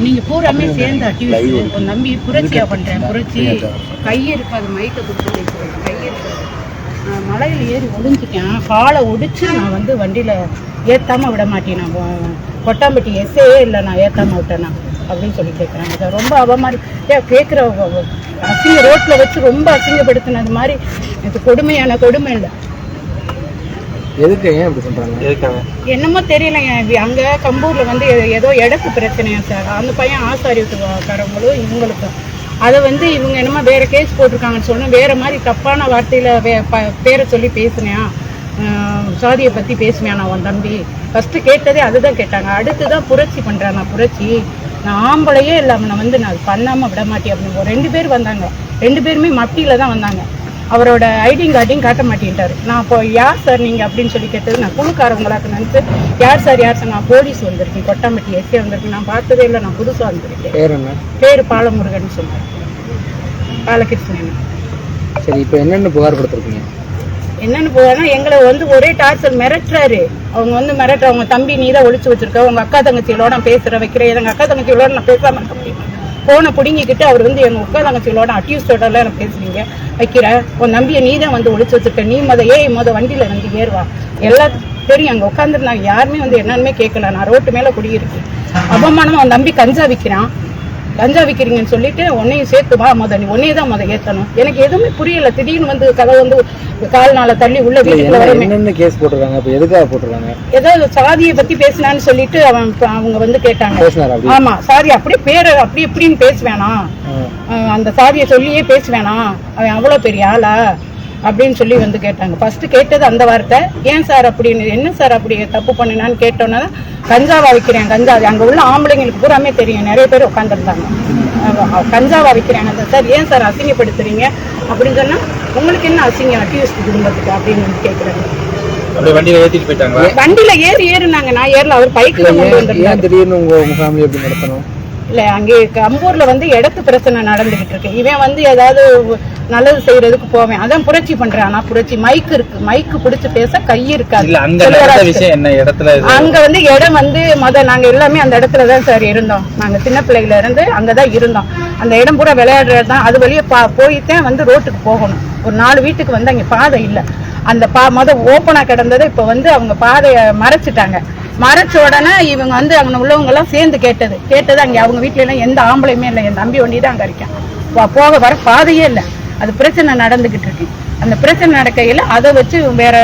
நீங்க பூராமே சேர்ந்து அக்யூஸ் நம்பி புரட்சியா பண்றேன். புரட்சி கை இருக்காது, மைக்க கொடுத்து கை இருக்காது. மலையில் ஏறி ஒளிஞ்சிட்டேன், காலை ஒடிச்சு நான் வந்து வண்டியில ஏத்தாம விட மாட்டேன். நான் கொட்டாம்பட்டி எஸ்ஏ இல்லை, நான் ஏத்தாம விட்டேனா அப்படின்னு சொல்லி கேட்குறாங்க. இதை ரொம்ப அவமாரி கேட்குற அசிங்க ரோட்ல வச்சு ரொம்ப அசிங்கப்படுத்தினது மாதிரி இது கொடுமையான கொடுமை இல்லை. எதுக்கு ஏன் அப்படி சொல்றாங்க? என்னமோ தெரியல. அங்க கம்பூர்ல வந்து ஏதோ இடத்து பிரச்சனையா சார். அந்த பையன் ஆசாரியத்துக்காரங்களும் இவங்களுக்கும் அதை வந்து இவங்க என்னமோ வேற கேஸ் போட்டிருக்காங்கன்னு சொன்னா வேற மாதிரி தப்பான வார்த்தையில பேரை சொல்லி பேசுனேன், சாதியை பத்தி பேசுவேன். நான் உன் தம்பி ஃபர்ஸ்ட் கேட்டதே அதுதான் கேட்டாங்க. அடுத்துதான் புரட்சி பண்றேன். நான் புரட்சி, நான் ஆம்பளையே இல்லாம நான் வந்து நான் பண்ணாம விட மாட்டேன் அப்படின்னு 2 பேர் வந்தாங்க. 2 பேருமே மப்பியில தான் வந்தாங்க. அவரோட ஐடியும் கார்டையும் காட்ட மாட்டேன்ட்டாரு. நான் இப்போ யார் சார் நீங்கள் அப்படின்னு சொல்லி கேட்டது, நான் குழுக்காரவங்களாக்கு நினச்சி யார் சார் நான் போலீஸ் வந்திருக்கேன், கொட்டாம்பட்டி எஸ்ஏ வந்திருக்கேன், நான் பார்த்ததே இல்லை, நான் புதுசாக வந்திருக்கேன். பேர் பாலமுருகன் சொல்கிறேன், பாலகிருஷ்ணன். சரி, இப்போ என்னென்ன புகார் கொடுத்துருக்கீங்க? என்னென்னு புகார்னா எங்களை வந்து ஒரே டார்ச்சர் மிரட்டுறாரு. அவங்க வந்து அவங்க தம்பி நீ தான் ஒழிச்சு வச்சிருக்க, உங்கள் அக்கா தங்கச்சிகளோட நான் பேசுகிற வைக்கிறேன், எங்கள் அக்கா தங்கச்சிகளோட நான் பேசாமல் இருக்க முடியும். போனை பிடிங்கிக்கிட்டு அவர் வந்து எங்கள் உட்கா தங்கச்சிகளோட அக்யூஸ்டோட நான் பேசுறீங்க வைக்கிற, உன் நம்பியை நீ தான் வந்து ஒழிச்சு வச்சிருக்க, நீ வண்டியில் வந்து ஏறுவா. எல்லாத்துக்கும் தெரியும். அங்கே உட்காந்துருந்தாங்க, யாருமே வந்து என்னன்னுமே கேட்கல. நான் ரோட்டு மேலே குடியிருக்கு. அவமானமா அவன் நம்பி கஞ்சா விற்கிறான், கஞ்சா விற்கிறீங்கன்னு சொல்லிட்டு உன்னையும் சேர்த்து வா, நீ உன்னையே தான் ஏற்றணும். எனக்கு எதுவுமே புரியல. திடீர்னு வந்து கதை வந்து கால்நாள தள்ளி உள்ள வீட்டுல என்ன கேஸ் போட்டுருக்காங்க? அப்ப எதுக்காக போட்டுருக்காங்க? ஏதாவது சாதியை பத்தி பேசினான்னு சொல்லிட்டு அவங்க வந்து கேட்டாங்க. ஆமா, சாதி அப்படியே பேரை அப்படி இப்படின்னு பேசுவேனா, அந்த சாதியை சொல்லியே பேசுவேனா, அவன் அவ்வளவு பெரிய ஆளா அப்படின்னு சொல்லி வந்து கேட்டாங்க. ஃபர்ஸ்ட் கேட்டது அந்த வார்த்தை. ஏன் சார் அப்படின்னு, என்ன சார் அப்படி தப்பு பண்ணினான்னு கேட்டோன்னா, கஞ்சாவா விற்கிறேன், கஞ்சா. அங்க உள்ள ஆம்பளைங்களுக்கு பூராமே தெரியும், நிறைய பேர் உட்காந்துருந்தாங்க. கஞ்சாவா விற்கிறாங்க சார், ஏன் சார் அசிங்கப்படுத்துறீங்க அப்படின்னு சொன்னா, உங்களுக்கு என்ன அசிங்கம் அக்யூஸ்ட் குடும்பத்துக்கு அப்படின்னு கேட்குறாங்க. வண்டியில ஏறினாங்க, நான் ஏறல, அவர் பைக்ல கொண்டு வந்திருந்தாங்க. திடீர்னு உங்க ஃபேமிலி எப்படி நடத்தணும் இல்ல, அங்கே கம்பூர்ல வந்து இடத்து பிரச்சனை நடந்துகிட்டு இருக்கு. இவன் வந்து ஏதாவது நல்லது செய்யறதுக்கு போவேன், அதான் புரட்சி பண்றேன். ஆனா புரட்சி மைக்கு இருக்கு, மைக்கு பிடிச்சு பேச கை இருக்காது. அங்க வந்து இடம் வந்து நாங்க எல்லாமே அந்த இடத்துலதான் சார் இருந்தோம். நாங்க சின்ன பிள்ளைல இருந்து அங்கதான் இருந்தோம். அந்த இடம் பூரா விளையாடுறது தான். அது வெளியே போயிட்டேன் வந்து ரோட்டுக்கு போகணும். ஒரு 4 வீட்டுக்கு வந்து அங்க பாதை இல்லை. அந்த ஓப்பனா கிடந்தது இப்ப வந்து அவங்க பாதையை மறைச்சிட்டாங்க. மறைச்ச உடனே இவங்க வந்து அவங்க உள்ளவங்க எல்லாம் சேர்ந்து கேட்டது அங்க அவங்க வீட்டுல எல்லாம் எந்த ஆம்பளையுமே இல்லை, என் தம்பி ஒண்டி தான் அங்க இருக்கேன், போக வர பாதையே இல்லை. அது பிரச்சனை நடந்துகிட்டு இருக்கு. அந்த பிரச்சனை நடக்கையில அதை வச்சு வேற